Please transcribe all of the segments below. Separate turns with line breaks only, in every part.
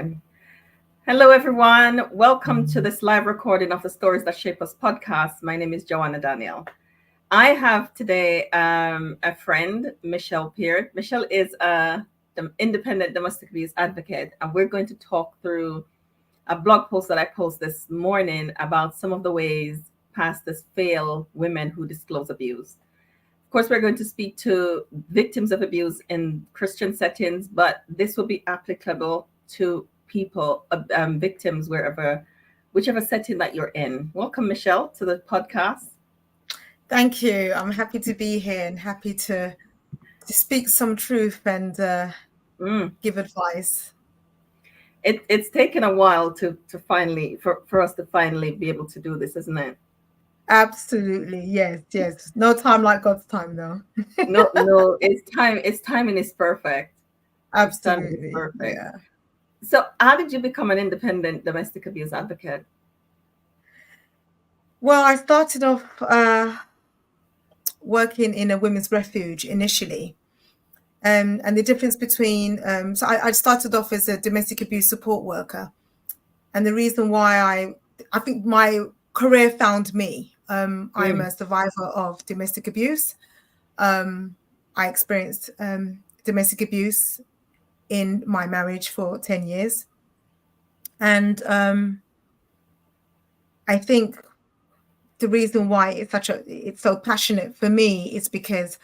Amazing. Hello, everyone. Welcome to this live recording of the Stories That Shape Us podcast. My name is Joanna Daniel. I have today a friend, Michelle Peart. Michelle is an independent domestic abuse advocate, and we're going to talk through a blog post that I posted this morning about some of the ways pastors fail women who disclose abuse. Of course, we're going to speak to victims of abuse in Christian settings, but this will be applicable to people, victims, whichever setting that you're in. Welcome, Michelle, to the podcast.
Thank you. I'm happy to be here and happy to speak some truth and give advice.
It's taken a while to finally for us to finally be able to do this, isn't it?
Absolutely. Yes. No time like God's time, though.
No, its timing is perfect.
Absolutely.
Is perfect.
Yeah.
So how did you become an independent domestic abuse advocate?
Well, I started off working in a women's refuge initially. And the difference between, so I started off as a domestic abuse support worker. And the reason why I think my career found me. I'm a survivor of domestic abuse. I experienced domestic abuse in my marriage for 10 years. And I think the reason why it's so passionate for me is because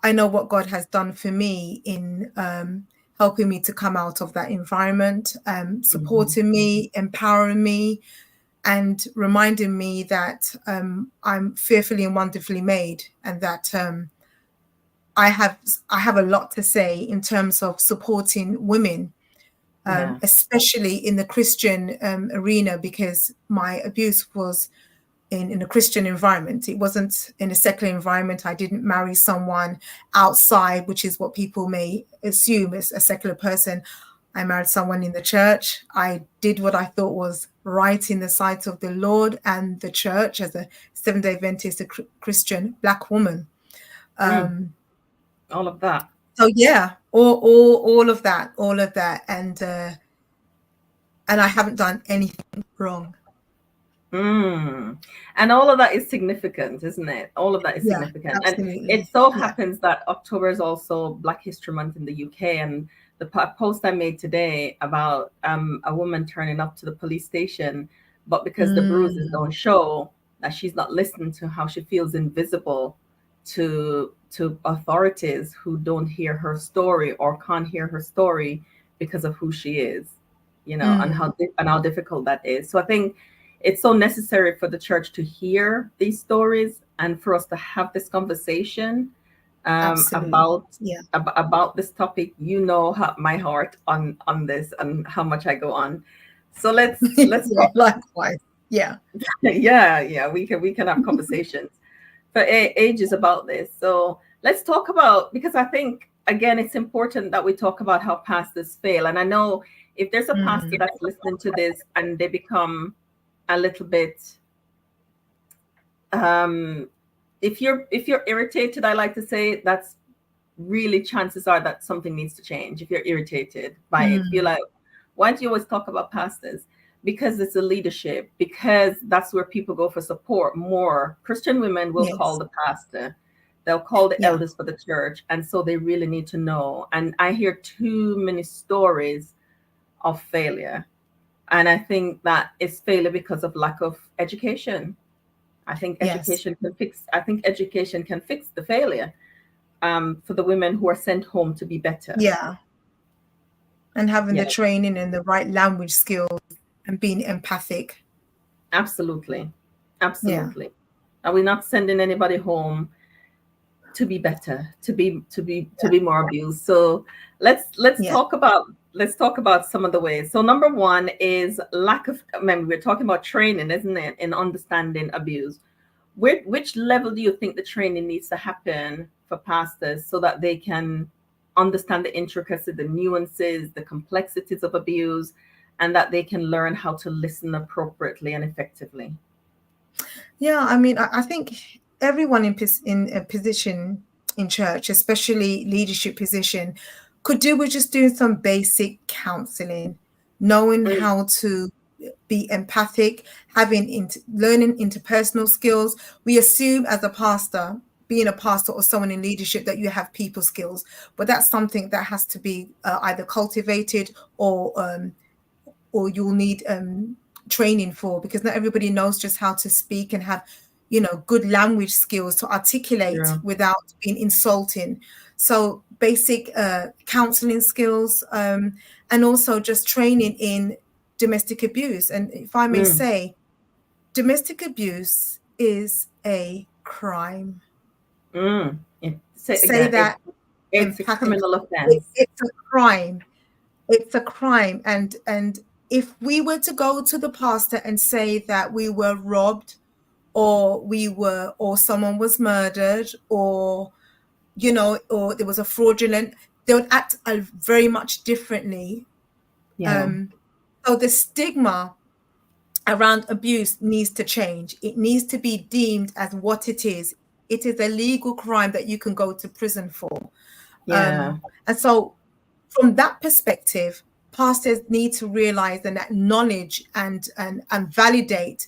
I know what God has done for me in helping me to come out of that environment, supporting me, empowering me, and reminding me that I'm fearfully and wonderfully made, and that I have a lot to say in terms of supporting women, especially in the Christian arena, because my abuse was in a Christian environment. It wasn't in a secular environment. I didn't marry someone outside, which is what people may assume as a secular person. I married someone in the church. I did what I thought was right in the sight of the Lord and the church as a Seventh-day Adventist, a Christian Black woman.
All of that.
So yeah, all of that, and I haven't done anything wrong.
And all of that is significant, isn't it? All of that is significant.
Absolutely.
And it so happens that October is also Black History Month in the UK. And the post I made today about a woman turning up to the police station, but because the bruises don't show, that she's not listening to how she feels invisible to authorities who don't hear her story or can't hear her story because of who she is, and how difficult that is. So I think it's so necessary for the church to hear these stories and for us to have this conversation about this topic. My heart on this and how much I go on. So let's
likewise. Yeah.
We can have conversations for ages about this. So let's talk about, because I think again it's important that we talk about how pastors fail. And I know if there's a pastor that's listening to this and they become a little bit if you're irritated, I like to say that's really chances are that something needs to change. If you're irritated by it, you're like, why do you always talk about pastors? Because it's a leadership, because that's where people go for support. More Christian women will call the pastor, they'll call the elders for the church, and so they really need to know. And I hear too many stories of failure. And I think that it's failure because of lack of education. I think education can fix the failure for the women who are sent home to be better.
Yeah. And having the training and the right language skills and being empathic.
Absolutely. Yeah. Are we not sending anybody home to be better, to be more abused? So let's talk about some of the ways. So number one is lack of, we're talking about training, isn't it, in understanding abuse. Which level do you think the training needs to happen for pastors so that they can understand the intricacies, the nuances, the complexities of abuse, and that they can learn how to listen appropriately and effectively?
Yeah, I think everyone in a position in church, especially leadership position, could do with just doing some basic counseling, knowing
Mm.
how to be empathic, learning interpersonal skills. We assume as a pastor, being a pastor or someone in leadership, that you have people skills, but that's something that has to be either cultivated or you'll need training for, because not everybody knows just how to speak and have, good language skills to articulate
Yeah.
without being insulting. So basic counseling skills, and also just training in domestic abuse. And if I may
Mm.
say, domestic abuse is a crime.
Mm. Say it
Say
again.
that
It's a
emphatically.
criminal offense.
It's a crime. It's a crime. And if we were to go to the pastor and say that we were robbed, or someone was murdered, or or there was a fraudulent, they would act very much differently.
Yeah.
So the stigma around abuse needs to change. It needs to be deemed as what it is. It is a legal crime that you can go to prison for.
Yeah.
And so from that perspective, pastors need to realize and acknowledge and validate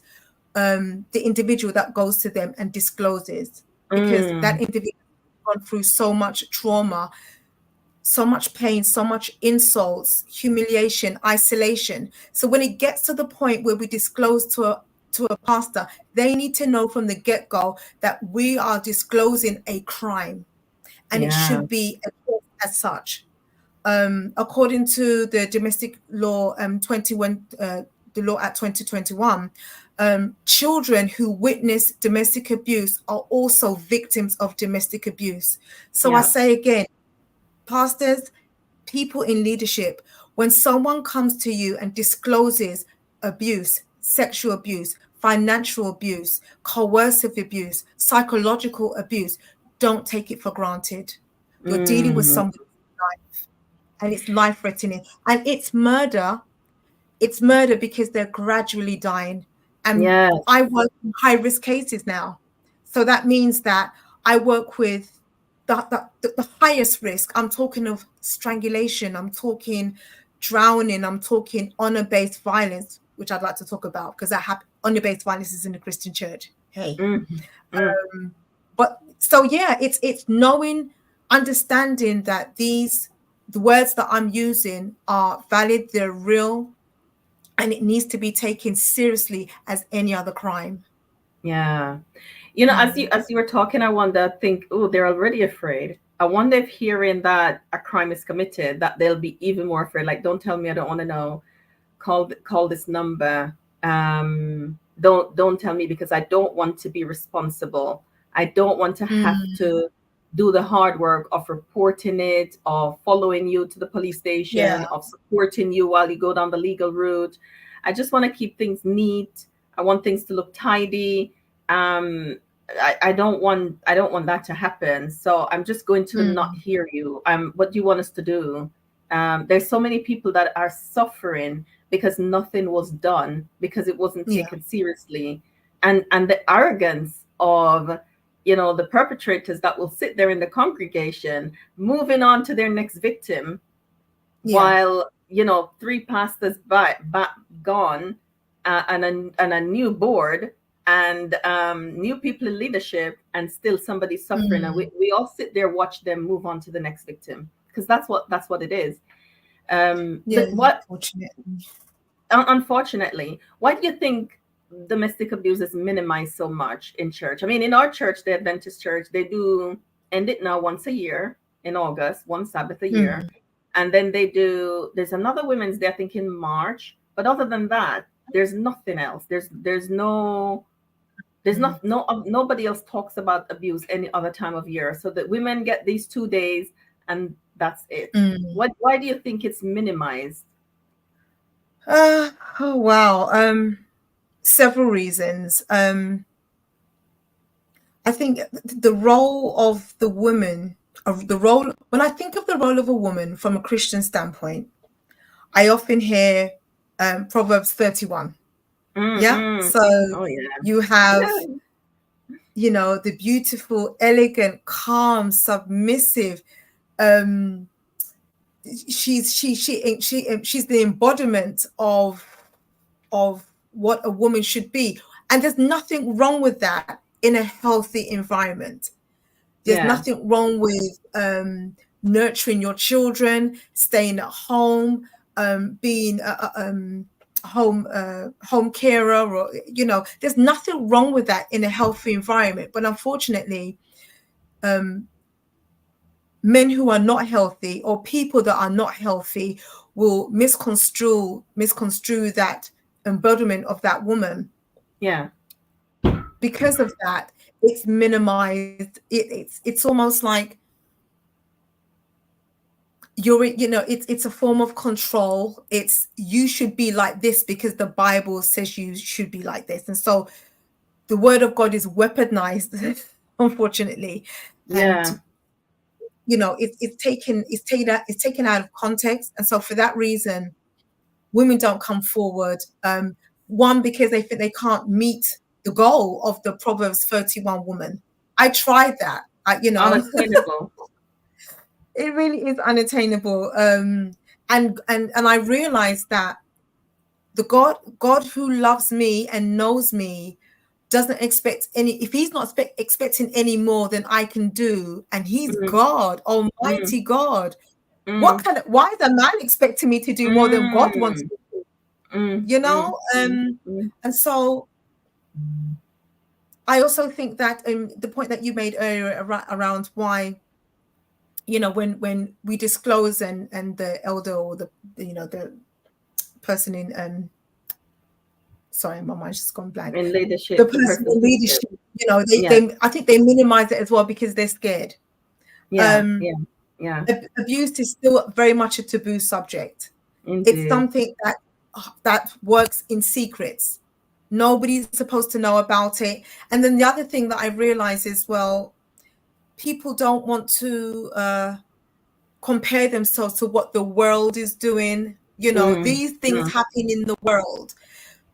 the individual that goes to them and discloses, because that
Mm.
individual has gone through so much trauma, so much pain, so much insults, humiliation, isolation. So when it gets to the point where we disclose to a pastor, they need to know from the get-go that we are disclosing a crime, and it
Yeah.
should be addressed as such. According to the domestic law 21, the law at 2021, children who witness domestic abuse are also victims of domestic abuse. So I
Yeah.
say again, pastors, people in leadership, when someone comes to you and discloses abuse, sexual abuse, financial abuse, coercive abuse, psychological abuse, don't take it for granted. You're dealing with
Mm.
somebody's life, and it's life threatening, and it's murder. It's murder because they're gradually dying. And
Yes.
I work in high risk cases now. So that means that I work with the highest risk. I'm talking of strangulation, I'm talking drowning, I'm talking honor based violence, which I'd like to talk about because that honor based violence is in the Christian church. Hey.
Mm. Mm.
But so yeah, it's knowing, understanding that the words that I'm using are valid, they're real, and it needs to be taken seriously as any other crime.
Yeah. As you were talking, I wonder, think, oh, they're already afraid. I wonder if hearing that a crime is committed, that they'll be even more afraid. Like, don't tell me, I don't want to know. Call this number. Don't tell me, because I don't want to be responsible. I don't want to have
Mm,
to do the hard work of reporting it, of following you to the police
yeah,
station, of supporting you while you go down the legal route. I just want to keep things neat. I want things to look tidy. I don't want that to happen. So I'm just going to not
mm,
hear you. What do you want us to do? There's so many people that are suffering because nothing was done, because it wasn't
yeah,
taken seriously, and the arrogance of the perpetrators that will sit there in the congregation moving on to their next victim,
yeah,
while three pastors gone, and a new board, and new people in leadership, and still somebody suffering, and
mm,
we all sit there, watch them move on to the next victim, because that's what it is.
yeah.
What
Unfortunately.
Unfortunately, why do you think domestic abuse is minimized so much in church? I mean, in our church, the Adventist church, they do end it now once a year in August, one Sabbath a year.
Mm,
And then there's another Women's Day, I think, in March. But other than that, there's nothing else.
mm,
Nobody else talks about abuse any other time of year. So that women get these 2 days, and that's it.
mm.
Why do you think it's minimized?
Oh wow. Several reasons. I think the role of the woman, of the role, when I think of the role of a woman from a Christian standpoint, I often hear Proverbs 31. Yeah.
Mm-mm.
So
Oh yeah.
you have, the beautiful, elegant, calm, submissive, um, she's the embodiment of what a woman should be, and there's nothing wrong with that in a healthy environment. There's
Yeah.
nothing wrong with nurturing your children, staying at home, being home carer, or there's nothing wrong with that in a healthy environment. But unfortunately, men who are not healthy, or people that are not healthy, will misconstrue that embodiment of that woman.
Yeah.
Because of that, it's minimized. It's almost like it's a form of control. It's, you should be like this because the Bible says you should be like this. And so the word of God is weaponized, unfortunately.
Yeah.
And it's taken out of context. And so for that reason, women don't come forward. One, because they think they can't meet the goal of the Proverbs 31 woman. I tried that.
Unattainable.
It really is unattainable. And I realized that the God who loves me and knows me doesn't expect if he's not expecting any more than I can do, and he's
Mm,
God,
mm,
Almighty God.
mm,
Why is a man expecting me to do more than God wants
mm,
me to do?
mm,
You
mm,
know?
mm.
And so I also think that the point that you made earlier around why, when we disclose, and the elder, or the person in sorry, my mind's just gone blank.
In
The
leadership, the
person
person
in
leadership.
leadership,
Yeah.
I think they minimize it as well because they're scared.
Yeah. Yeah. Yeah.
Abuse is still very much a taboo subject. It's
Indeed.
something that works in secrets. Nobody's supposed to know about it. And then the other thing that I realize is, well, people don't want to compare themselves to what the world is doing.
Mm,
These things
mm,
happen in the world.
mm.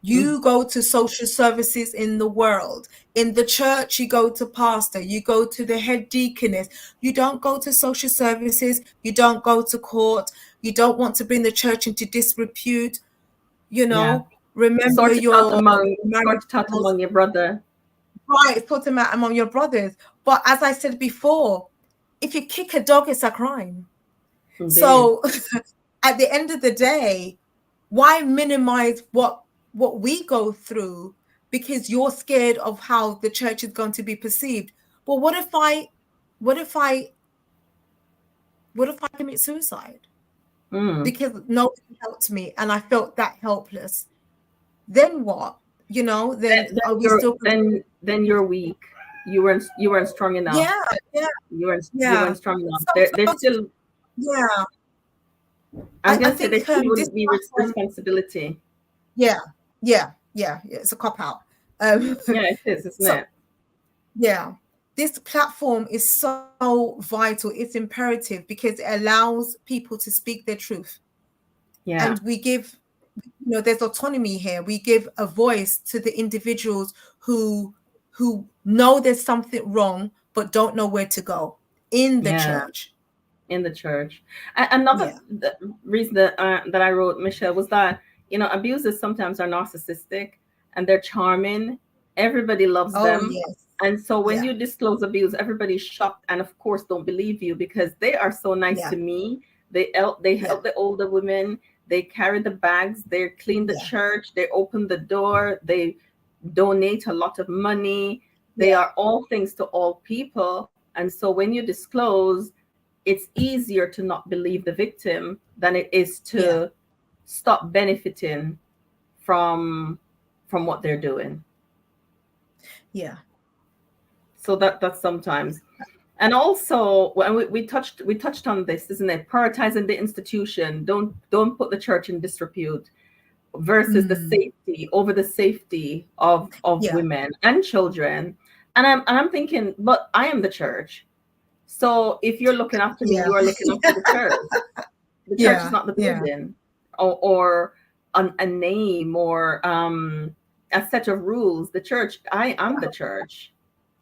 You go to social services in the world. In the church, you go to pastor, you go to the head deaconess. You don't go to social services. You don't go to court. You don't want to bring the church into disrepute.
Yeah.
Remember your
Sort
marriage
it out
vows.
among your brother.
Right, sort them out among your brothers. But as I said before, if you kick a dog, it's a crime.
Indeed.
So at the end of the day, why minimize what we go through because you're scared of how the church is going to be perceived? Well, what if I commit suicide
Mm.
because nobody helped me and I felt that helpless? Then what? Then
Then
are we
you're
still going to...
then you're weak. You weren't strong enough.
Yeah, yeah,
You weren't
yeah.
strong enough. There's
So,
still,
yeah.
I was
I
gonna say, there
think
still
this
wouldn't be
platform...
responsibility.
Yeah, yeah. It's a cop out.
Yeah, it is, isn't
So
it?
yeah, this platform is so vital. It's imperative because it allows people to speak their truth,
Yeah.
and we give, there's autonomy here. We give a voice to the individuals who know there's something wrong but don't know where to go in the
Yeah.
church.
In the church. Another
Yeah.
reason that I wrote, Michelle, was that abusers sometimes are narcissistic and they're charming. Everybody loves
Oh
them,
yes.
and so when
Yeah.
you disclose abuse, everybody's shocked and of course don't believe you because they are so nice
Yeah.
to me. They
Yeah.
help the older women. They carry the bags. They clean the
Yeah.
church. They open the door. They donate a lot of money. They
Yeah.
are all things to all people. And so when you disclose, it's easier to not believe the victim than it is
Yeah.
to stop benefiting from what they're doing.
Yeah.
So that's sometimes. And also, when we touched on this, isn't it? Prioritizing the institution. Don't put the church in disrepute versus the
Mm.
safety over the safety of
Yeah.
women and children. And I'm thinking, but I am the church. So if you're looking after me,
Yeah.
you are looking after the church. The church is
Yeah.
not the
Yeah.
building, or a name, or a set of rules. The church, I am the church.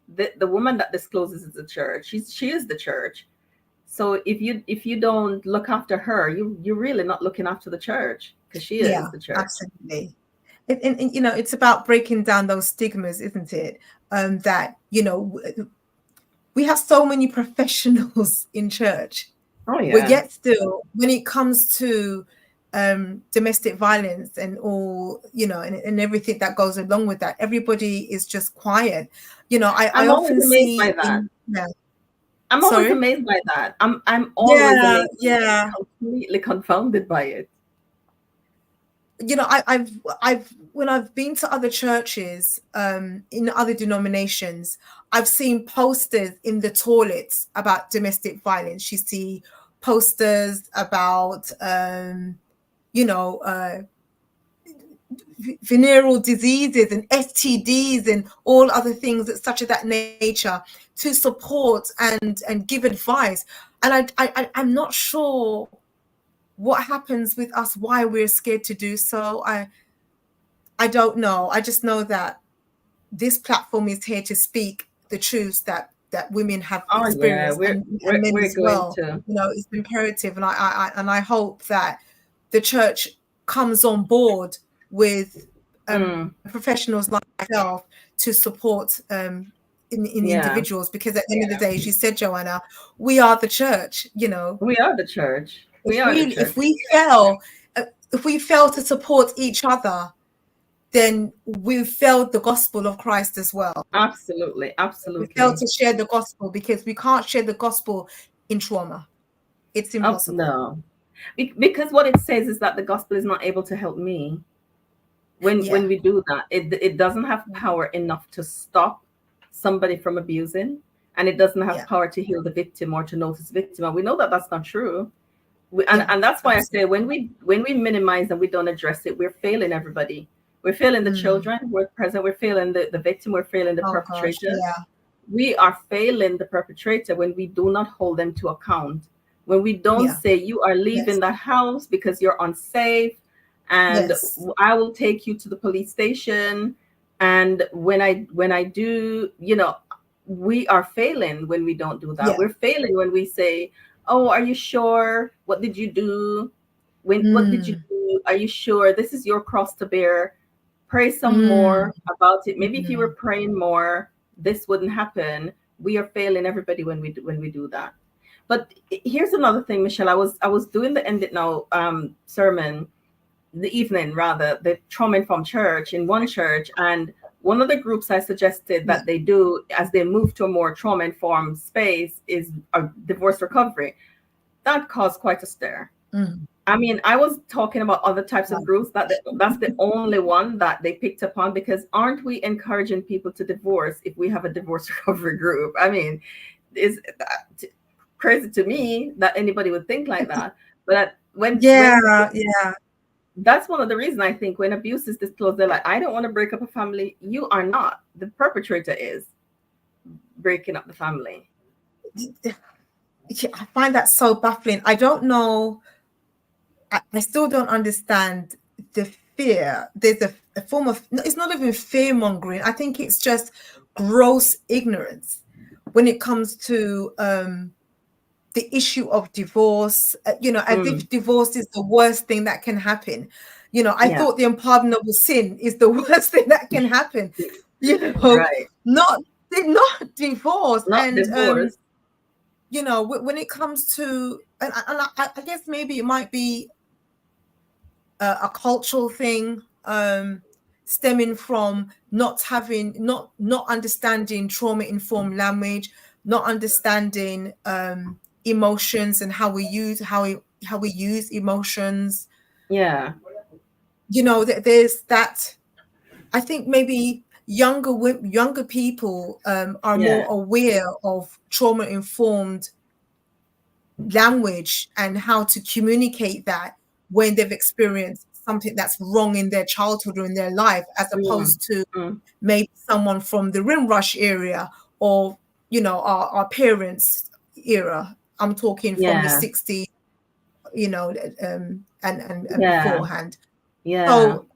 The woman that discloses is the church. She is the church. So if you don't look after her, you're really not looking after the church, because she is
Yeah,
the church.
absolutely. And you know, it's about breaking down those stigmas, isn't it? That, you know, we have so many professionals in church,
Oh
but
yeah.
yet still, when it comes to domestic violence and all, you know, and everything that goes along with that, everybody is just quiet. You know, I
I'm always
often
amazed by
see
that.
in, yeah,
I'm always
sorry.
amazed by that. I'm always
Yeah,
amazed and
yeah.
completely confounded by it.
You know, I've when I've been to other churches, in other denominations, I've seen posters in the toilets about domestic violence. You see posters about, you know, venereal diseases and STDs and all other things that such of that nature, to support and give advice. And I'm not sure what happens with us, why we're scared to do so. I don't know. I just know that this platform is here to speak the truths that women have
Oh yeah,
experienced, and men
we're
as
going
well.
to.
You know, it's imperative, and I hope that the church comes on board with
Mm,
professionals like myself to support in
yeah,
individuals, because at the end of the day, as you said, Joanna, we are the church. You know,
we are the church. We are the church.
if we fail to support each other, then we've failed the gospel of Christ as well.
Absolutely,
We fail
absolutely.
to share the gospel, because we can't share the gospel in trauma. It's
Oh
impossible.
no, because what it says is that the gospel is not able to help me. When
Yeah.
we do that, it doesn't have power enough to stop somebody from abusing, and it doesn't have
Yeah.
power to heal the victim or to notice victim. And we know that that's not true.
Yeah.
And that's why I say,
Absolutely.
when we minimize and we don't address it, we're failing everybody. We're failing the
Mm.
children, we're present, we're failing the victim, we're failing the
Oh gosh.
perpetrator.
Yeah.
We are failing the perpetrator when we do not hold them to account. When we don't
Yeah.
say, you are leaving
Yes.
that house because you're unsafe, and
Yes.
I will take you to the police station. And when I do, we are failing when we don't do that.
Yeah.
We're failing when we say, oh, are you sure? What did you do? What did you
Mm.
do? Are you sure? This is your cross to bear. Pray some
Mm.
more about it. Maybe if you were
Mm.
praying more, this wouldn't happen. We are failing everybody when we do that. But here's another thing, Michelle. I was doing the End It Now sermon, the evening rather, the trauma informed church, in one church, and one of the groups I suggested
Yeah.
that they do as they move to a more trauma informed space is a divorce recovery. That caused quite a stir.
Mm.
I mean, I was talking about other types of
Wow.
groups, that's the only one that they picked upon, because aren't we encouraging people to divorce if we have a divorce recovery group? I mean, is that crazy to me that anybody would think like that? But when
Yeah. Yeah.
that's one of the reasons, I think, when abuse is disclosed, they're like, I don't want to break up a family. You are not. The perpetrator is breaking up the family.
Yeah, I find that so baffling. I don't know. I still don't understand the fear. There's a form of, no, it's not even fear mongering. I think it's just gross ignorance when it comes to the issue of divorce. You know, as
Mm,
if divorce is the worst thing that can happen. You know, I
yeah.
thought the unpardonable sin is the worst thing that can happen. You know,
Right.
not not divorce.
Not
And
divorce.
you know, when it comes to, I guess maybe it might be a cultural thing, stemming from not understanding trauma informed language, not understanding emotions and how we use emotions.
Yeah.
You know, there's that. I think maybe younger people are more
Yeah.
aware of trauma informed language and how to communicate that when they've experienced something that's wrong in their childhood or in their life, as
Mm,
opposed to
mm.
maybe someone from the Windrush area, or you know, our parents era. I'm talking from the
Yeah.
60s, you know, and
Yeah.
beforehand.
Yeah.
So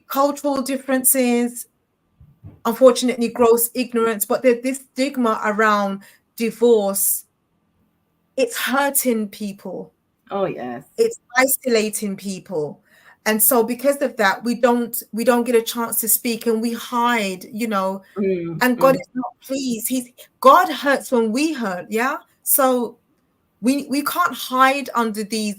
cultural differences, unfortunately, gross ignorance, but there's this stigma around divorce it's hurting people.
Oh yes.
It's isolating people. And so because of that, we don't get a chance to speak, and we hide, and God is not pleased. God hurts when we hurt, yeah? So we can't hide under the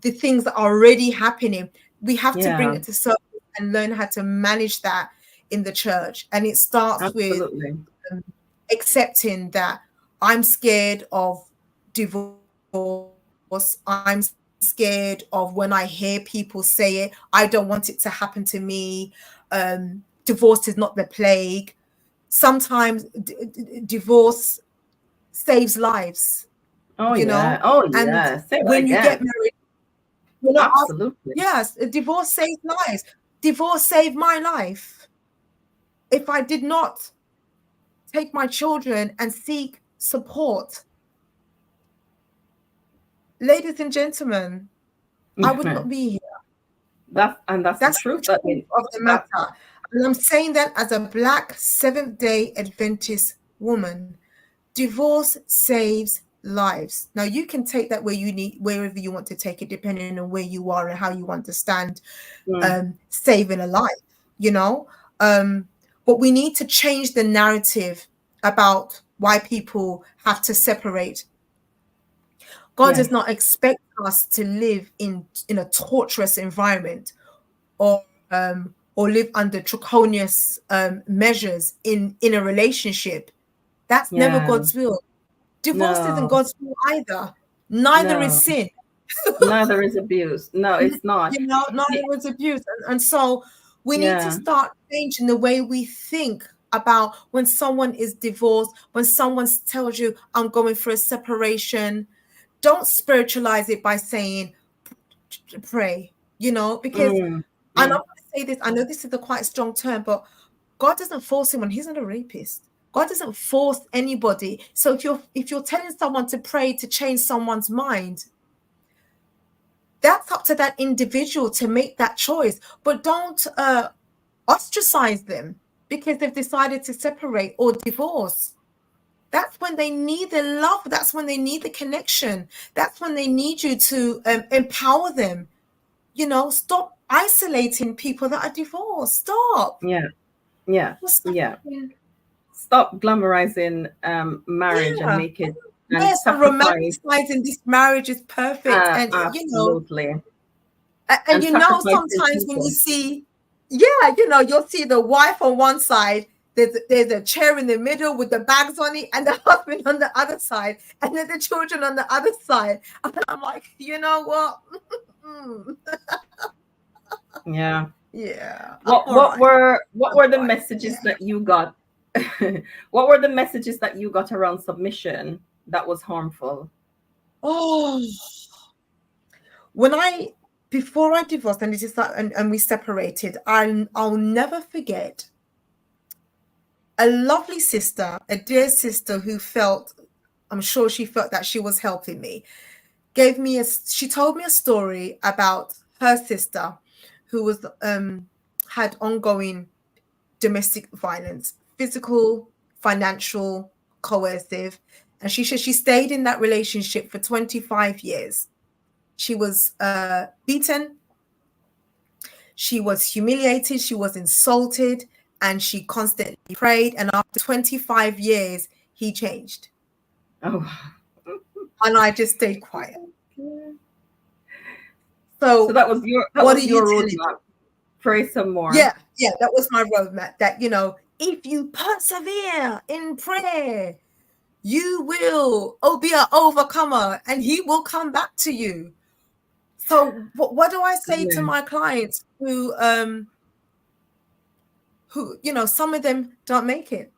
things that are already happening. We have to bring it to surface and learn how to manage that in the church. And it starts with accepting that I'm scared of divorce. I'm scared of when I hear people say it. I don't want it to happen to me. Divorce is not the plague. Sometimes divorce saves lives.
Oh
you
yeah.
know
Oh
and
yeah. Say that
when you get
again.
married,
Absolutely.
yes, divorce saves lives. Divorce saved my life. If I did not take my children and seek support, ladies and gentlemen, I would not be here.
That's the
That's
truth.
the
That
truth
means
of the matter. And I'm saying that as a Black Seventh-day Adventist woman. Divorce saves lives. Now you can take that wherever you want to take it, depending on where you are and how you understand saving a life. But we need to change the narrative about why people have to separate. God does not expect us to live in a torturous environment, or live under draconian measures in a relationship. That's never God's will. Divorce isn't
No.
God's will either. Neither
No.
is sin.
Neither is abuse. No, it's not.
Neither is abuse. And so we need to
Yeah.
start changing the way we think about when someone is divorced, when someone tells you, I'm going for a separation. Don't spiritualize it by saying, pray, because I'm going to say this. I know this is a quite strong term, but God doesn't force anyone. He's not a rapist. God doesn't force anybody. So if you're telling someone to pray to change someone's mind, that's up to that individual to make that choice. But don't ostracize them because they've decided to separate or divorce. That's when they need the love. That's when they need the connection. That's when they need you to empower them. Stop isolating people that are divorced. Stop.
Yeah. Yeah. Yeah. Stop glamorizing marriage and
Yeah.
make it and
Yes, and
sacrifice.
romanticizing this marriage is perfect. And
Absolutely.
And
Sacrificing
sometimes when you
people.
see, you'll see the wife on one side, there's a chair in the middle with the bags on it, and the husband on the other side, and then the children on the other side. And I'm like, you know what?
Yeah.
Yeah.
What were the
Right.
messages that you got? What were the messages that you got around submission that was harmful?
Oh, before I divorced and and we separated, I'll never forget a lovely sister, a dear sister who felt, I'm sure she felt that she was helping me. She told me a story about her sister who was had ongoing domestic violence, physical, financial, coercive. And she said she stayed in that relationship for 25 years. She was beaten, she was humiliated, she was insulted, and she constantly prayed. And after 25 years, he changed.
Oh.
And I just stayed quiet.
So
So
that was your roadmap. Pray some more.
Yeah, that was my roadmap. That if you persevere in prayer, you will be an overcomer, and he will come back to you. So what do I say to my clients who some of them don't make it.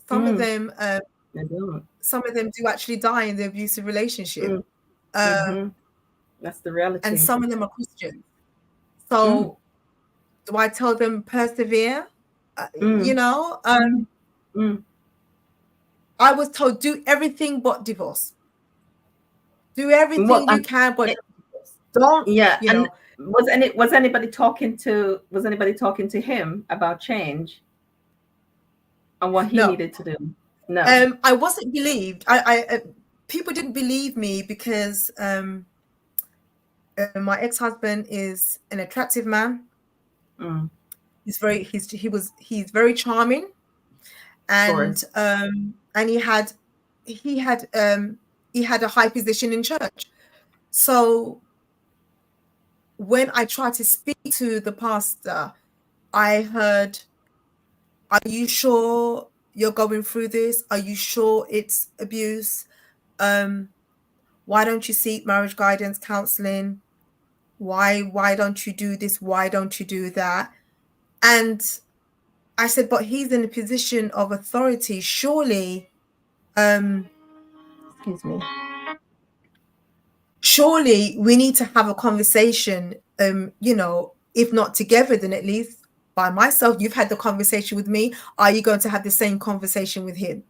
Some of them do actually die in the abusive relationship.
That's the reality.
And some of them are Christians. So do I tell them persevere? I was told do everything but divorce. Do everything you can, but don't.
Yeah, and was anybody talking to him about change and what he needed to do? No.
I wasn't believed. people didn't believe me because my ex-husband is an attractive man. He's very charming, and he had a high position in church. So when I tried to speak to the pastor, I heard, "Are you sure you're going through this? Are you sure it's abuse? Why don't you seek marriage guidance counseling? Why don't you do this? Why don't you do that?" And I said, "But he's in a position of authority. Surely, excuse me. Surely we need to have a conversation, if not together, then at least by myself. You've had the conversation with me. Are you going to have the same conversation with him?"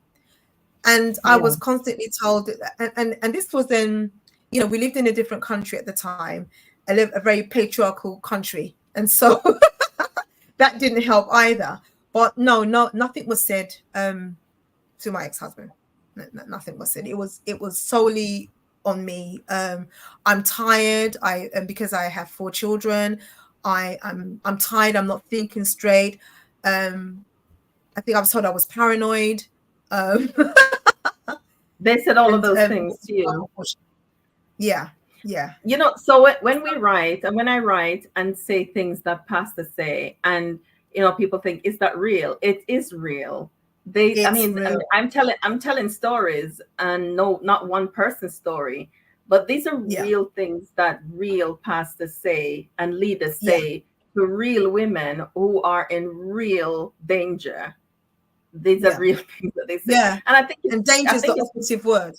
And I was constantly told, and this was then, we lived in a different country at the time, a very patriarchal country. And so that didn't help either. But no, nothing was said to my ex-husband. Nothing was said. It was solely on me. I'm tired. Because I have 4 children, I'm tired. I'm not thinking straight. I think I was told I was paranoid.
They said all of those things to you.
Yeah.
So when we write, and when I write and say things that pastors say, and people think, is that real? It is real. Real. I'm telling stories, and no, not one person's story, but these are real things that real pastors say and leaders say to real women who are in real danger. These are real things that they say.
Yeah.
And I think
danger is the operative word.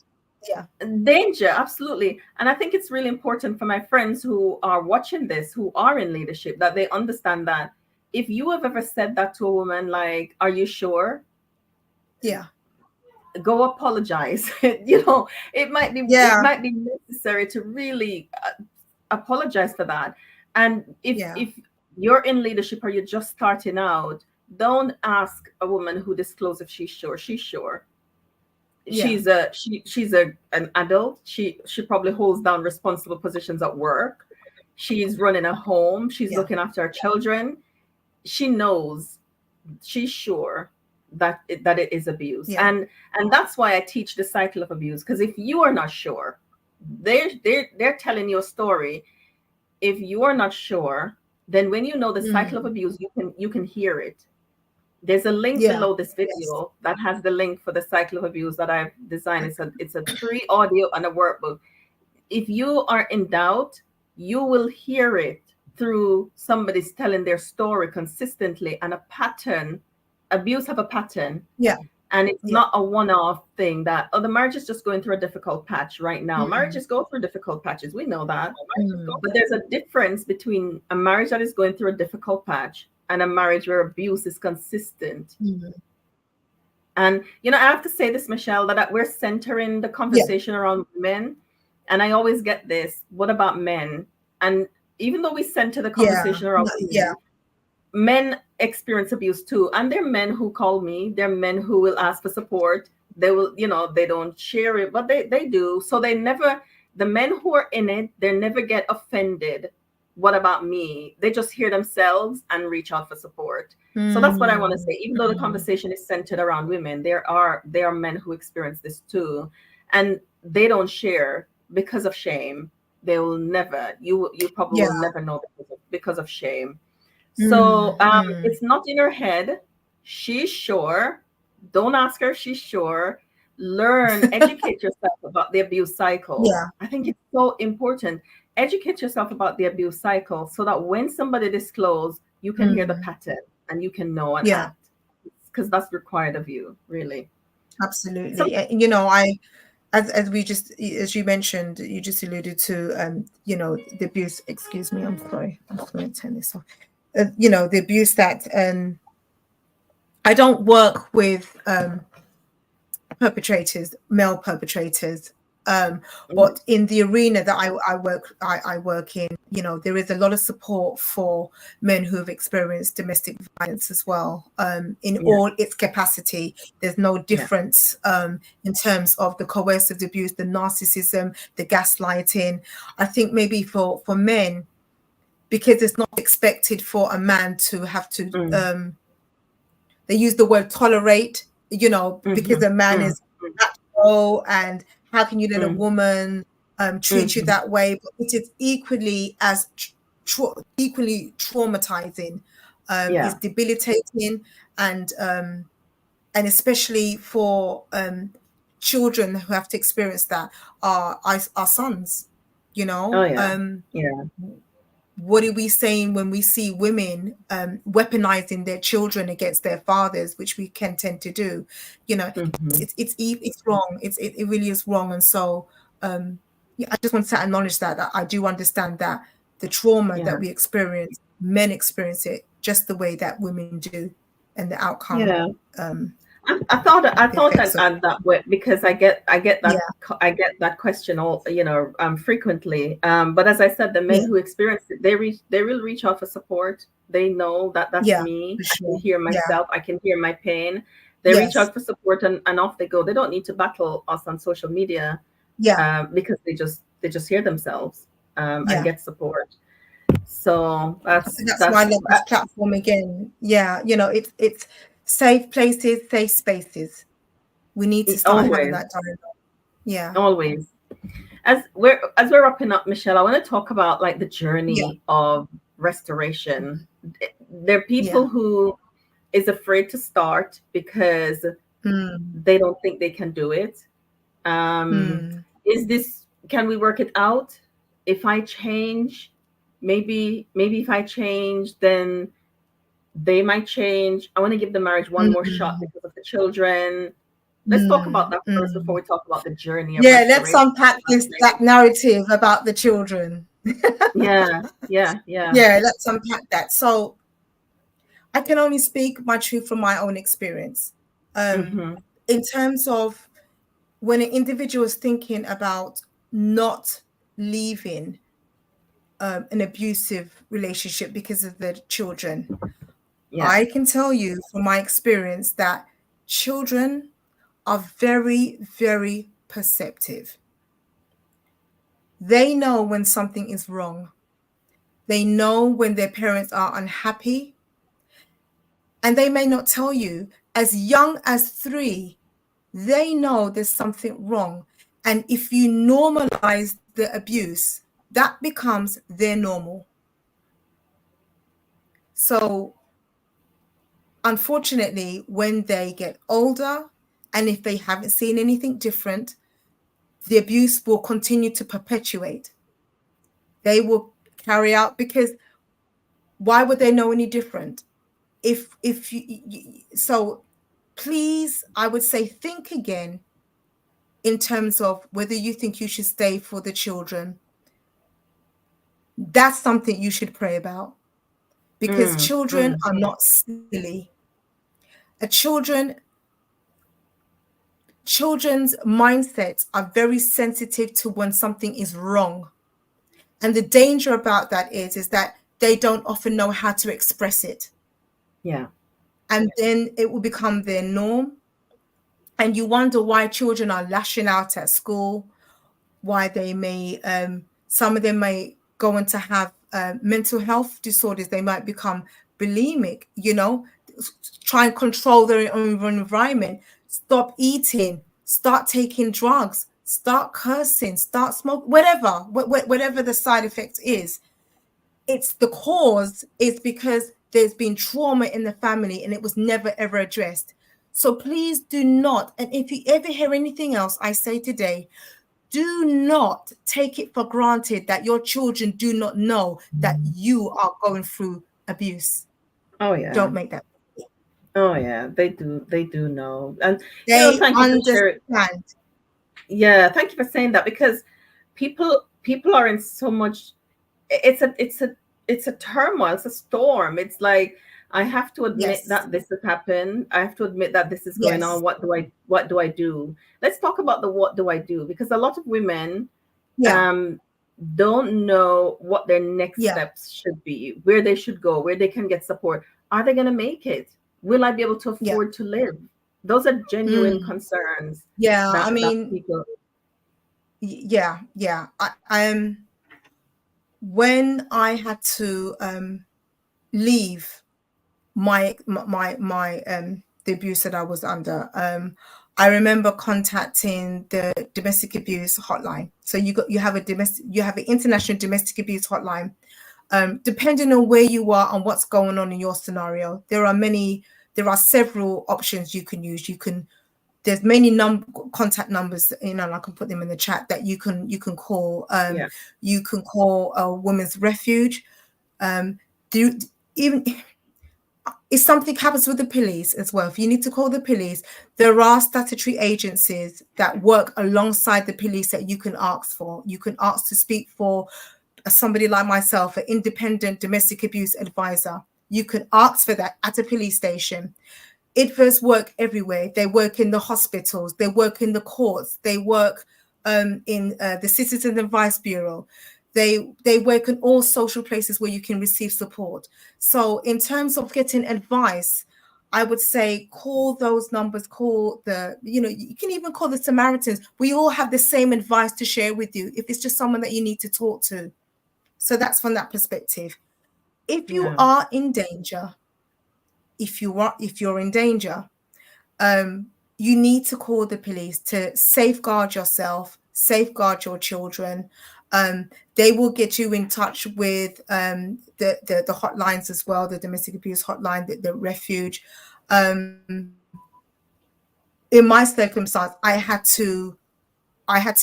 Yeah.
Danger, absolutely. And I think it's really important for my friends who are watching this, who are in leadership, that they understand that if you have ever said that to a woman, like, "Are you sure?"
Yeah.
Go apologize. It might be necessary to really apologize for that. And if you're in leadership or you're just starting out, don't ask a woman who discloses if she's sure. She's sure. She's an adult. She probably holds down responsible positions at work. She's running a home. She's looking after her children. She knows. She's sure that it is abuse. And that's why I teach the cycle of abuse, because if you are not sure, they're telling you a story. If you are not sure, then when you know the cycle of abuse, you can hear it. There's a link below this video that has the link for the cycle of abuse that I've designed. It's a free audio and a workbook. If you are in doubt, you will hear it through somebody's telling their story consistently, and a pattern. Abuse have a pattern. And it's not a one-off thing that, the marriage is just going through a difficult patch right now. Marriages go through difficult patches. We know that. But there's a difference between a marriage that is going through a difficult patch and a marriage where abuse is consistent. And, I have to say this, Michelle, that we're centering the conversation around women. And I always get this, what about men? And even though we center the conversation around women, men experience abuse too. And there are men who call me. There are men who will ask for support. They will, they don't share it, but they do. So the men who are in it, they never get offended. What about me? They just hear themselves and reach out for support. So that's what I want to say. Even though the conversation is centered around women, there are men who experience this too. And they don't share because of shame. They will never, you probably will never know because of shame. So it's not in her head. She's sure. Don't ask her if she's sure. Learn, educate yourself about the abuse cycle. I think it's so important. Educate yourself about the abuse cycle so that when somebody discloses, you can hear the pattern and you can know and act, because that's required of you, really.
Absolutely. So, as you mentioned, you just alluded to, the abuse. Excuse me, I'm sorry. I'm just going to turn this off. The abuse that I don't work with perpetrators, male perpetrators. But in the arena that I work in, you know, there is a lot of support for men who have experienced domestic violence as well, in
Yeah.
all its capacity. There's no
Yeah.
difference in terms of the coercive abuse, the narcissism, the gaslighting. I think maybe for men, because it's not expected for a man to have to, they use the word tolerate, you know, because a man is natural, and how can you let a woman treat you that way? But it is equally as equally traumatizing. It's
Yeah.
debilitating, and especially for children who have to experience that are our sons, you
Oh
know.
yeah. Yeah.
What are we saying when we see women weaponizing their children against their fathers, which we can tend to do? You know, it's wrong. It really is wrong. And so yeah, I just want to acknowledge that I do understand that the trauma
Yeah.
that we experience, men experience it just the way that women do, and the outcome,
Yeah.
um,
I
the
thought
effects
I'd
of
add that way because
yeah,
I get that question all, you know, frequently. But as I said, the men
yeah,
who experience it, they will reach out for support. They know that that's
yeah,
me.
for
I can
sure.
hear
Yeah,
myself. I can hear my pain. They reach
yes,
out for support, and off they go. They don't need to battle us on social media,
yeah,
because they just hear themselves, and
yeah.
get support. So
I think that's why I love this platform again. Yeah, you know, it's safe places, safe spaces. We need to start having
always,
that dialogue. Yeah,
always. As we're wrapping up, Michelle, I want to talk about like the
yeah,
journey of restoration. There are
yeah.
people who is afraid to start because
Mm,
they don't think they can do it. Um,
mm,
is this Can we work it out? If I change, maybe if I change, then they might change. I want to give the marriage one more shot
mm,
because of the children. Let's talk about
mm,
that first before
mm.
we talk about the journey of
Yeah, let's
restoration.
unpack that narrative about the children.
Yeah, yeah, yeah.
Yeah, let's unpack that. So I can only speak my truth from my own experience. Um,
Mm-hmm.
in terms of when an individual is thinking about not leaving an abusive relationship because of the children,
Yeah.
I can tell you from my experience that children are very, very perceptive. They know when something is wrong. They know when their parents are unhappy, and they may not tell you. As young as 3, they know there's something wrong. And if you normalize the abuse, that becomes their normal. So unfortunately, when they get older, and if they haven't seen anything different, the abuse will continue to perpetuate. They will carry out, because why would they know any different? If you, so please, I would say, think again in terms of whether you think you should stay for the children. That's something you should pray about, because
Mm,
children
mm.
are not silly. A children's mindsets are very sensitive to when something is wrong. And the danger about that is that they don't often know how to express it.
Yeah.
And then it will become their norm. And you wonder why children are lashing out at school, why they may, some of them may go on to have mental health disorders. They might become bulimic, you know, try and control their own environment, stop eating, start taking drugs, start cursing, start smoking, whatever the side effect is. It's the cause is because there's been trauma in the family and it was never ever addressed. So please do not, and if you ever hear anything else I say today, do not take it for granted that your children do not know that you are going through abuse.
Oh yeah.
Don't make that.
Oh yeah. They do know. And
They
thank you for sharing.
understand.
Yeah, thank you for saying that because people are in so much, it's a turmoil, it's a storm. It's like I have to admit
Yes.
that this has happened. I have to admit that this is going on.
Yes.
What do I do? Let's talk about the what do I do, because a lot of women
Yeah.
um don't know what their next
Yeah.
steps should be, where they should go, where they can get support. Are they going to make it? Will I be able to
Yeah.
afford to live? Those are genuine
Mm.
concerns
Yeah. I
that
mean,
people.
yeah. Yeah. When I had to leave my the abuse that I was under, I remember contacting the domestic abuse hotline. So you have an international domestic abuse hotline. Depending on where you are and what's going on in your scenario, there are several options you can use. There's many contact numbers, and I can put them in the chat, that you can call.
Yeah,
You can call a women's refuge. Do even if something happens with the police as well, if you need to call the police, there are statutory agencies that work alongside the police that you can ask for. You can ask to speak for somebody like myself, an independent domestic abuse advisor. You can ask for that at a police station. IDVAs work everywhere. They work in the hospitals, they work in the courts, they work in the Citizen Advice Bureau. They work in all social places where you can receive support. So in terms of getting advice, I would say call those numbers, call you can even call the Samaritans. We all have the same advice to share with you if it's just someone that you need to talk to. So that's from that perspective. If you
yeah,
are in danger, if you're in danger, you need to call the police to safeguard yourself, safeguard your children. They will get you in touch with the hotlines as well, the domestic abuse hotline, the refuge. In my circumstance, I had to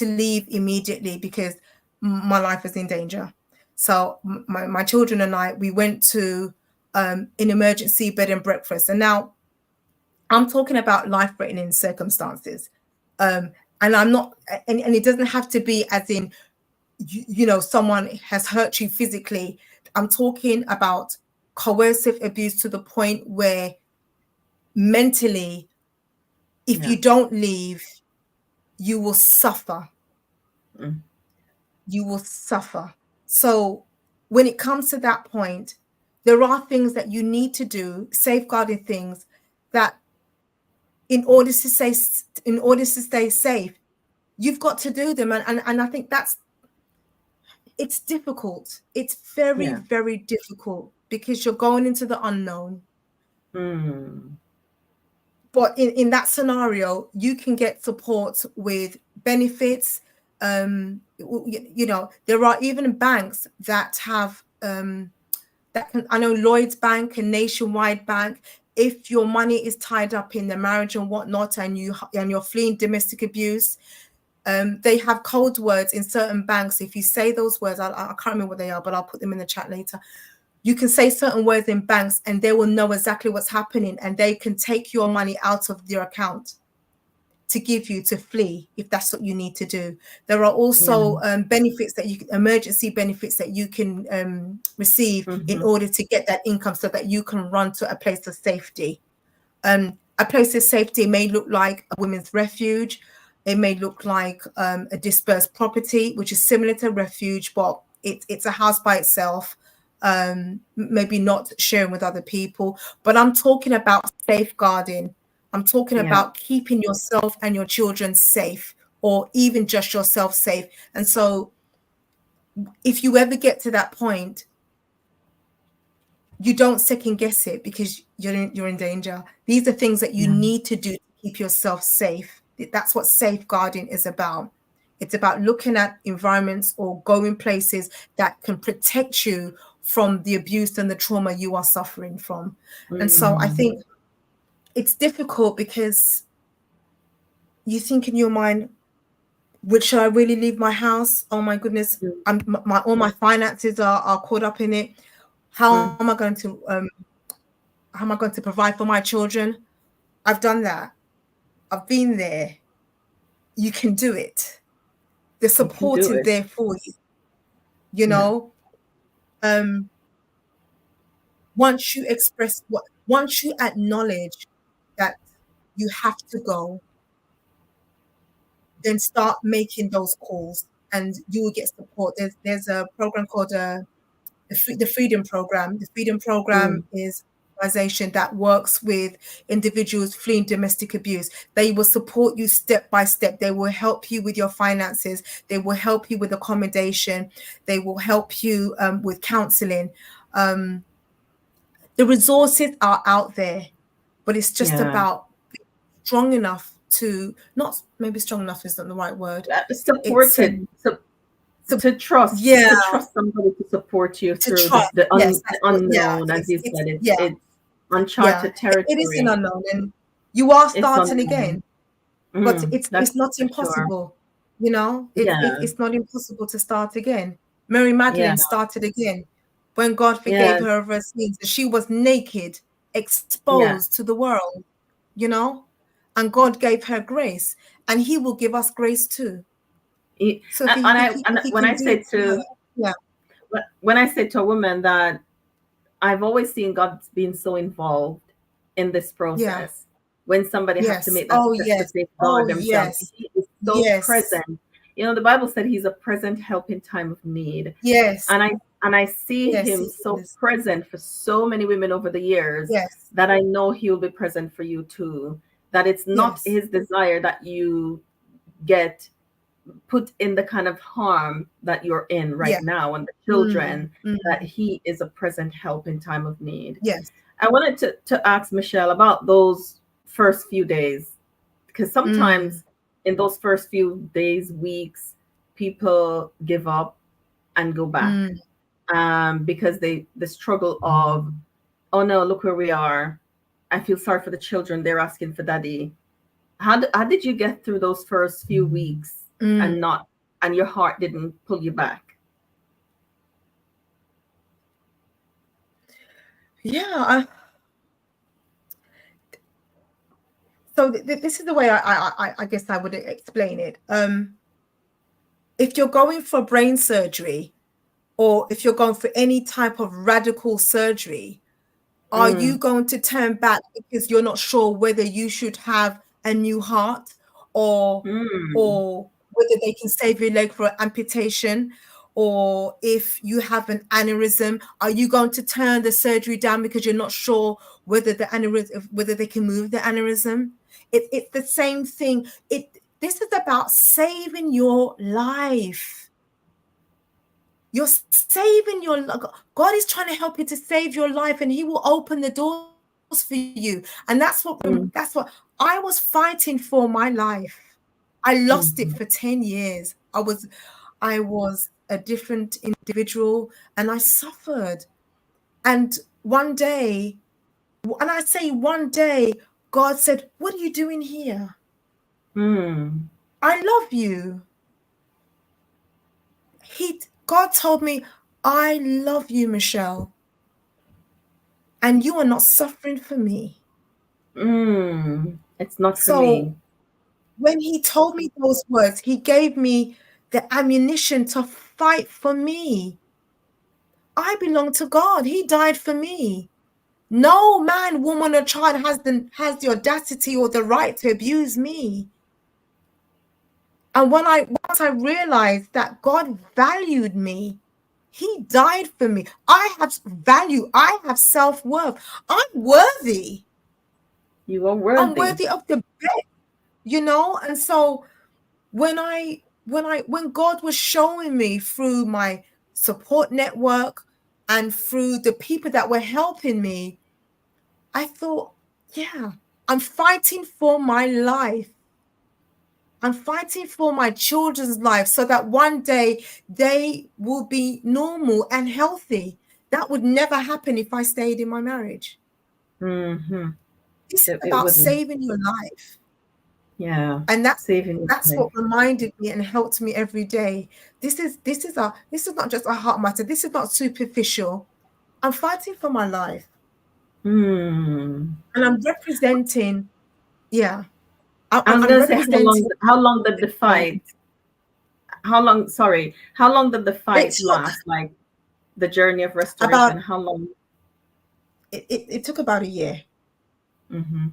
leave immediately because my life was in danger. So my children and I, we went to an emergency bed and breakfast. And now I'm talking about life-threatening circumstances. And I'm not, and it doesn't have to be as in, someone has hurt you physically. I'm talking about coercive abuse to the point where mentally, if
yeah.
you don't leave, you will suffer.
Mm.
You will suffer. So when it comes to that point, there are things that you need to do, safeguarding things that in order to stay safe, you've got to do them. And I think it's difficult. It's very,
Yeah.
very difficult because you're going into the unknown.
Mm.
But in that scenario, you can get support with benefits. There are even banks that have that can, I know Lloyd's Bank and Nationwide Bank. If your money is tied up in the marriage and whatnot, and you're fleeing domestic abuse, they have code words in certain banks. If you say those words, I can't remember what they are, but I'll put them in the chat later. You can say certain words in banks and they will know exactly what's happening, and they can take your money out of your account to give you to flee if that's what you need to do. There are also benefits emergency benefits that you can receive in
Mm-hmm.
order to get that income so that you can run to a place of safety. A place of safety may look like a women's refuge. It may look like a dispersed property, which is similar to refuge, but it's a house by itself, maybe not sharing with other people. But I'm talking about safeguarding. I'm talking
Yeah.
about keeping yourself and your children safe, or even just yourself safe. And so if you ever get to that point, you don't second guess it because you're in danger. These are things that you
Yeah.
need to do to keep yourself safe. That's what safeguarding is about. It's about looking at environments or going places that can protect you from the abuse and the trauma you are suffering from. And so I
Mm.
think it's difficult because you think in your mind, should I really leave my house? Oh my goodness, all my finances are caught up in it. How
Mm.
am I going to provide for my children? I've done that. I've been there. You can do it. The
You can
support
do
is
it.
there for you. You
Yeah.
know, um, once you express once you acknowledge that you have to go, then start making those calls and you will get support. There's a program called the Freedom Program. The Freedom Program
Mm.
is an organization that works with individuals fleeing domestic abuse. They will support you step by step. They will help you with your finances. They will help you with accommodation. They will help you with counseling. The resources are out there, but it's just
Yeah.
about being strong enough to not maybe strong enough isn't the right word. It's
Supported.
so
To
yeah,
trust somebody to support you
to
through
trust. Yes,
the
that's what, yeah,
unknown, as you
it's
said.
yeah,
It's
yeah.
uncharted
It is an
territory.
unknown, and you are
It's
starting
unknown.
again, but it's
That's
not
for sure.
impossible. You know,
Yeah.
it's not impossible to start again. Mary
Yeah.
Magdalene started again when God forgave
Yeah.
her of her sins. She was naked,
Yeah.
exposed to the world, you know, and God gave her grace, and He will give us grace too.
He-
So
and
if he
when
can
I
do
say
it for her,
to
yeah,
when I say to a woman that I've always seen God being so involved in this
yeah,
process. When somebody have to
yes,
make that
oh
step to
yes, oh
safeguard themselves,
yes,
He is so
yes,
present. You know, the Bible said He's a present help in time of need,
yes,
and I see
yes,
Him
he
so
is.
present for so many women over the years
Yes,
that I know He'll be present for you too. That it's not
yes,
His desire that you get put in the kind of harm that you're in right
yeah,
now, and the
mm,
children, that
mm,
He is a present help in time of need.
yes,
I wanted to ask Michelle about those first few days, because
mm,
sometimes in those first few days, weeks, people give up and go back,
mm.
because the struggle of, oh no, look where we are. I feel sorry for the children. They're asking for daddy. How did you get through those first few weeks
Mm.
and not and your heart didn't pull you back?
Yeah. So this is the way I guess I would explain it. If you're going for brain surgery or if you're going for any type of radical surgery, are you
Mm,
going to turn back because you're not sure whether you should have a new heart or
mm,
or whether they can save your leg for amputation? Or if you have an aneurysm, are you going to turn the surgery down because you're not sure whether the aneurysm, whether they can move the aneurysm? It's the same thing. This is about saving your life. You're saving your God is trying to help you to save your life, and He will open the doors for you. And
mm,
that's what I was fighting for my life. I lost it
mhm,
for 10 years. I was a different individual and I suffered. And one day, and I say one day, God said, "What are you doing here?
mm,
I love you." God told me, "I love you, Michelle, and you are not suffering for me."
It's not for
So
me.
when He told me those words, He gave me the ammunition to fight for me. I belong to God. He died for me. No man, woman, or child has the audacity or the right to abuse me. And once I realized that God valued me, He died for me. I have value. I have self-worth. I'm worthy.
You are
I'm
worthy.
worthy of the best, you know? And so when God was showing me through my support network and through the people that were helping me, I thought, yeah, I'm fighting for my life. I'm fighting for my children's life so that one day they will be normal and healthy. That would never happen if I stayed in my marriage.
Hmm.
This is
It
about
wouldn't.
saving your life.
Yeah.
And
Saving your
that's what
life.
reminded me and helped me every day. This is not just a heart matter. This is not superficial. I'm fighting for my life.
Hmm.
And I'm representing, yeah.
I was
I'm
gonna say
representing
how long did the
God.
fight how long did the fight
It took
last? Like the journey of restoration,
about
how long?
it took about a year.
Mm-hmm.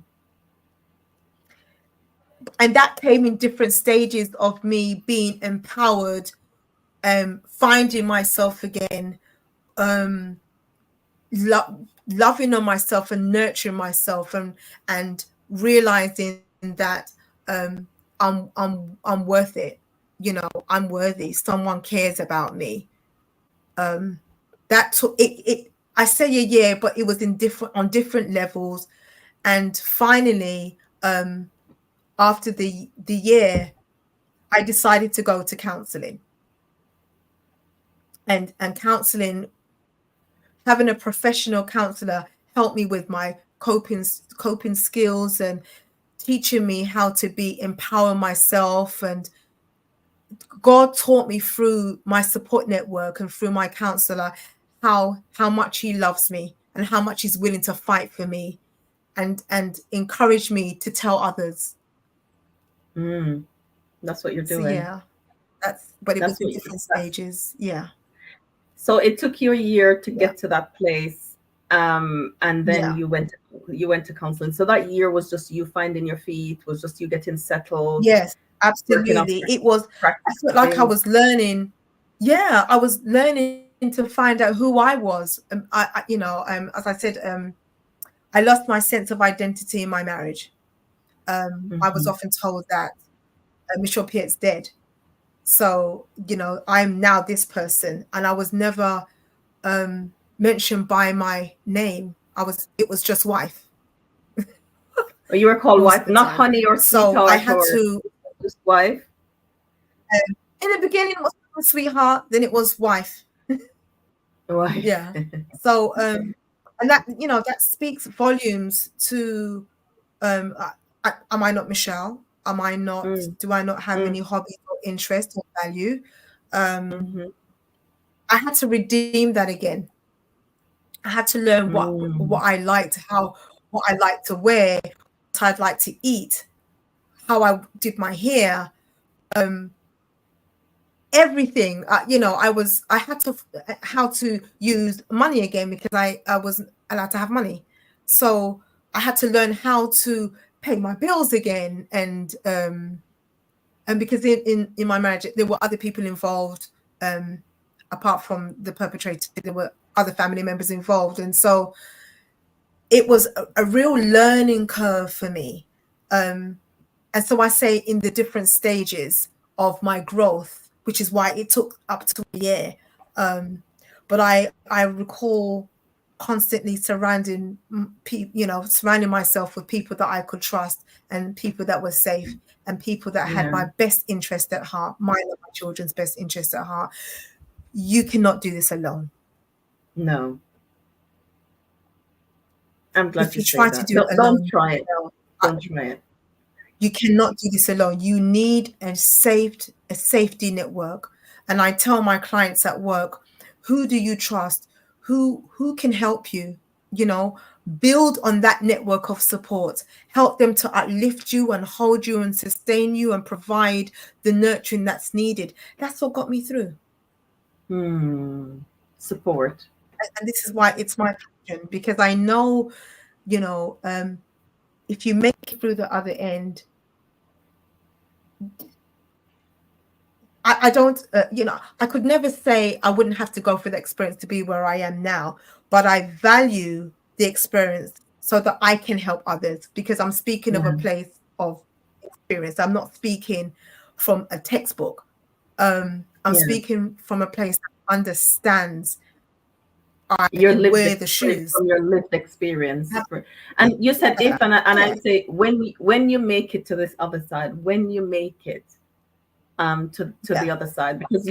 And that came in different stages of me being empowered, finding myself again, um, loving on myself and nurturing myself, and realizing that I'm worth it. I'm worthy. Someone cares about me. That took it. I say a year, but it was on different levels. And finally, after the year, I decided to go to counseling. And counseling, having a professional counselor helped me with my coping skills, and teaching me how to empower myself. And God taught me through my support network and through my counselor how much he loves me and how much he's willing to fight for me, and encourage me to tell others.
That's what you're
So
doing.
yeah, but it was
That's
in
what
different stages. Yeah.
So it took you a year to
Yeah.
get to that place, and then
Yeah.
you went to counseling. So that year was just you finding your feet, was just you getting settled,
Yes,
working on
absolutely. I
practice
felt like I
skills.
was learning. Yeah, I was learning to find out who I was. As I said, I lost my sense of identity in my marriage. I was
Hmm.
often told that Michelle Peart's dead. So, I'm now this person, and I was never mentioned by my name. It was just wife
You were called
most of
wife,
the
not
time.
honey or
So I
sweetheart
had
or
to,
just wife.
in the beginning, it was sweetheart, then it was wife.
Wife.
Yeah. So, and that speaks volumes to, am I not Michelle?
Mm,
Do I not have
mm,
any hobbies or interests or value? Um,
mm-hmm,
I had to redeem that again. I had to learn
mm,
what I liked, what I liked to wear, what I'd like to eat, how I did my hair, everything. I had to how to use money again, because I wasn't allowed to have money. So I had to learn how to pay my bills again. And because in my marriage there were other people involved, apart from the perpetrator, there were other family members involved. And so it was a real learning curve for me. And so I say, in the different stages of my growth, which is why it took up to a year. But I recall constantly surrounding myself with people that I could trust, and people that were safe, and people that had
yeah.
my best interest at heart, mine and my children's best interest at heart. You cannot do this alone.
No, I'm glad
If
you
you
say
try to
that.
do it
Don't
alone,
try it.
I,
Don't try it.
you cannot do this alone. You need a safety network. And I tell my clients at work, who do you trust? Who can help you? You know, build on that network of support. Help them to uplift you and hold you and sustain you and provide the nurturing that's needed. That's what got me through.
Support.
And this is why it's my passion, because I know, if you make it through the other end, I don't, I could never say I wouldn't have to go through the experience to be where I am now, but I value the experience so that I can help others, because I'm speaking of a
Yeah.
place of experience. I'm not speaking from a textbook. I'm
Yeah.
speaking from a place that understands. I
Your lived
wear the shoes.
from your lived experience. And you said if, and I
Yeah.
say when you make it to this other side, when you make it to the
Yeah.
other side, because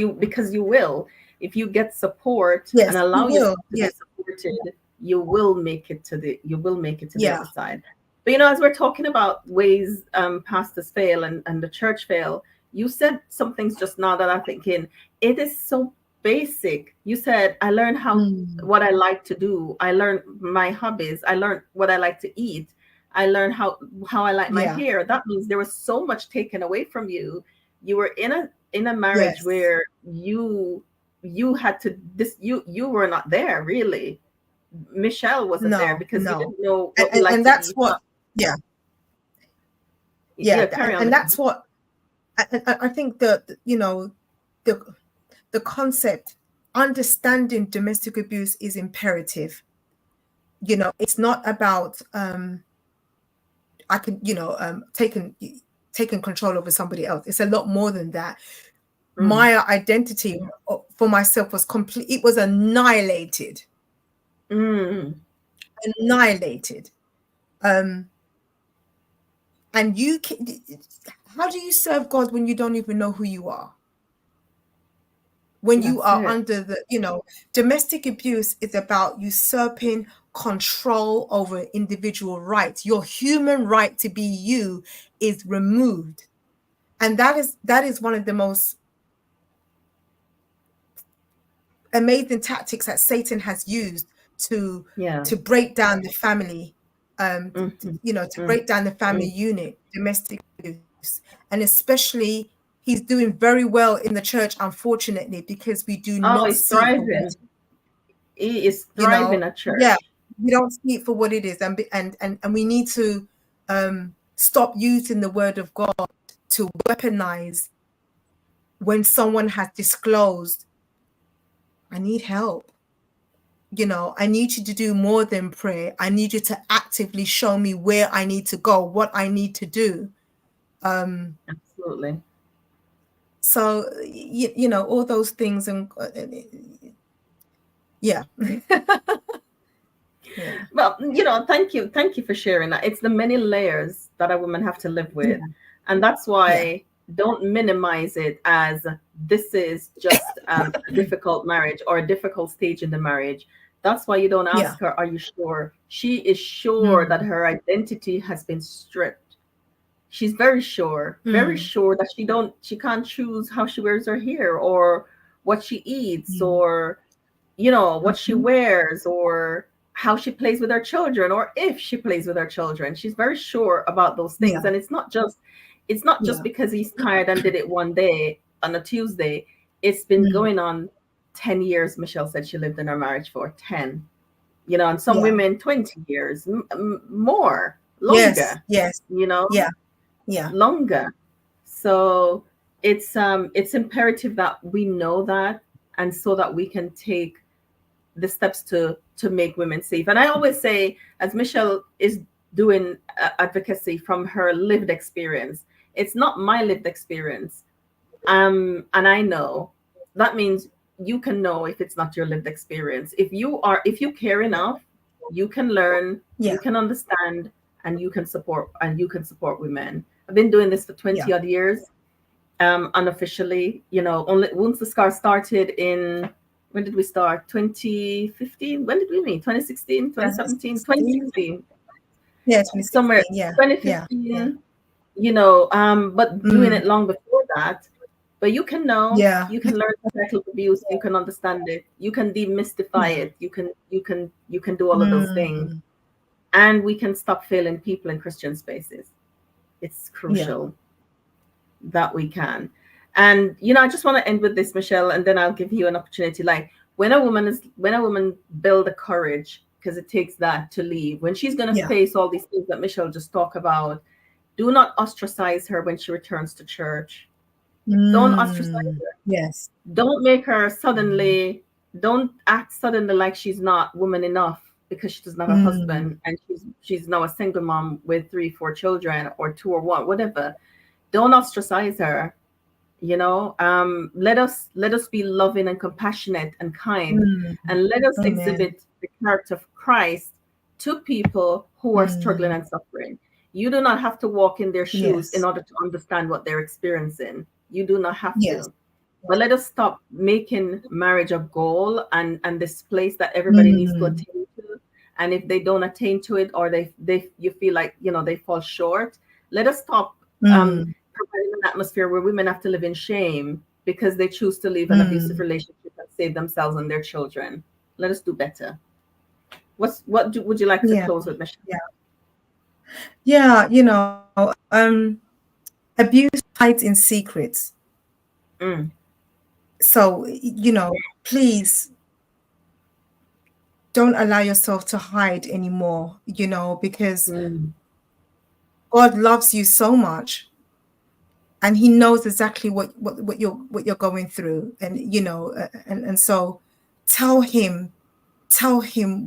you will, if you get support and
Yes, you
allow
will.
yourself to be
Yes.
supported, you will make it to the
Yeah.
other side. But as we're talking about ways pastors fail and the church fail, you said some things just now that I'm thinking it is so basic. You said I learned
Mm.
what I like to do, I learned my hobbies, I learned what I like to eat, I learned how I like my
Yeah.
hair. That means there was so much taken away from you. You were in a marriage
Yes.
where you had to this you were not there really. Michelle wasn't there
No,
because you
no.
didn't know what you like
And
to
that's
eat.
what, yeah,
Yeah,
yeah.
carry on,
And
Michelle.
that's what I think that, you know, the concept, understanding domestic abuse is imperative. You know, it's not about I can, you know, taking control over somebody else. It's a lot more than that.
Mm.
My identity for myself was complete. It was annihilated,
Mm.
annihilated. And you can, how do you serve God when you don't even know who you are? When you
That's
are
it.
under the, you know, domestic abuse is about usurping control over individual rights. Your human right to be you is removed. And that is one of the most amazing tactics that Satan has used to
Yeah.
break down the family,
Mm-hmm.
you know, to
Mm.
break down the family
Mm.
unit, domestic abuse, and especially he's doing very well in the church, unfortunately, because we do
Oh,
not
he's
see it for what,
thriving. He is
you know,
thriving at
yeah,
church.
we don't see it for what it is, and we need to stop using the word of God to weaponize when someone has disclosed, I need help. You know, I need you to do more than pray. I need you to actively show me where I need to go, what I need to do.
Absolutely.
So, you know, all those things. And yeah. Yeah.
Well, thank you for sharing that. It's the many layers that a woman have to live with.
Yeah.
And that's
Yeah.
why don't minimize it as this is just a difficult marriage or a difficult stage in the marriage. That's why you don't
Yeah.
ask her, are you sure? She is sure that
Mm,
her identity has been stripped. She's very
mm,
sure that she can't choose how she wears her hair or what she eats
mm,
or what she
mhm.
wears or how she plays with her children or if she plays with her children. She's very sure about those things.
Yeah.
And it's not just
Yeah.
because he's tired and did it one day on a Tuesday. It's been
Mm,
going on 10 years. Michelle said she lived in her marriage for 10, and some
yeah.
women 20 years, more,
Yes.
longer,
Yes.
you know
Yeah. Yeah.
longer. So it's imperative that we know that, and so that we can take the steps to make women safe. And I always say, as Michelle is doing advocacy from her lived experience, it's not my lived experience. And I know that means you can know if it's not your lived experience. If you care enough, you can learn,
Yeah.
you can understand, and you can support women. I've been doing this for
Yeah.
20 odd years, unofficially, only once the scar started in, when did we start? 2015? When did we meet? 2016, 2017,
2016.
2016,
Yeah.
somewhere
2016. Yeah. Yeah. Yeah.
2015, but doing
Mm,
it long before that. But you can know,
yeah.
you can learn sexual abuse, you can understand it, you can demystify
Yeah.
it, you can do all of those things,
Mm,
and we can stop failing people in Christian spaces. It's
yeah.
crucial that we can. And I just want to end with this, Michelle, and then I'll give you an opportunity. Like, when a woman build the courage, because it takes that to leave, when she's going to
Yeah.
face all these things that Michelle just talked about, do not ostracize her when she returns to church. Don't ostracize
Mm,
her.
yes.
Don't make her
Mm,
don't act suddenly like she's not woman enough because she doesn't have a
mm,
husband and she's now a single mom with 3 4 children, or two or one, whatever. Don't ostracize her. Let us be loving and compassionate and kind,
mm.
and let us
Amen.
exhibit the character of Christ to people who are struggling
Mm,
and suffering. You do not have to walk in their shoes in
yes.
order to understand what they're experiencing. You do not have
Yes.
to. But let us stop making marriage a goal and this place that everybody needs to
Mm,
attain to. And if they don't attain to it, or they you feel like they fall short, let us stop
mm,
providing an atmosphere where women have to live in shame because they choose to leave an abusive
mm.
relationship and save themselves and their children. Let us do better. Would you like to
Yeah.
close with, Michelle?
Yeah. Yeah. Abuse hides in secrets.
Mm,
So, please, don't allow yourself to hide anymore, you know, because
Mm.
God loves you so much, and He knows exactly what you're going through, and you know, and so tell Him,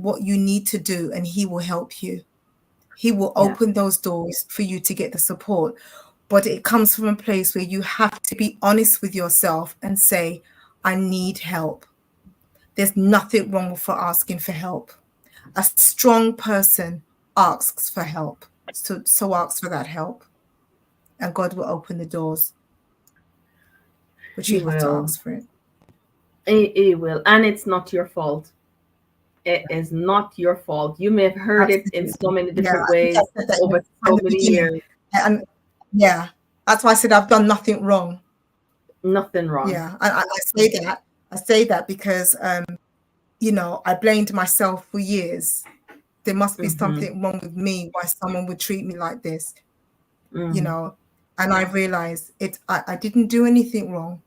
what you need to do, and He will help you. He will
Yeah.
open those doors for you to get the support. But it comes from a place where you have to be honest with yourself and say, I need help. There's nothing wrong for asking for help. A strong person asks for help. So ask for that help, and God will open the doors, but
He
you have to
will.
ask for it.
He will. And it's not your fault. It is not your fault. You may have heard it in so
Absolutely.
many
Yeah,
different
I think I
ways
said that
over
in
so
the
many
beginning.
years.
And yeah, that's why I said I've done nothing wrong.
Nothing wrong.
Yeah, I say that. I say that because, you know, I blamed myself for years. There must be
Mm-hmm.
something wrong with me, why someone would treat me like this, you
Mm.
know. And I realized I didn't do anything wrong.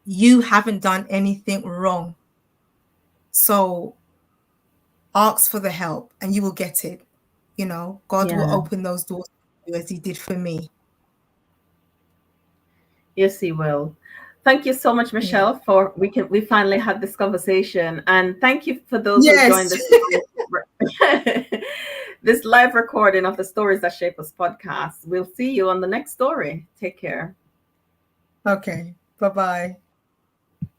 You haven't done anything wrong. So ask for the help and you will get it. You know, God will
Yeah.
open those doors for you as He did for me.
Yes, he will. Thank you so much,
Yeah.
Michelle, for we finally had this conversation. And thank you for those who joined
Yes.
this this live recording of the Stories That Shape Us podcast. We'll see you on the next story. Take care.
Okay. Bye-bye.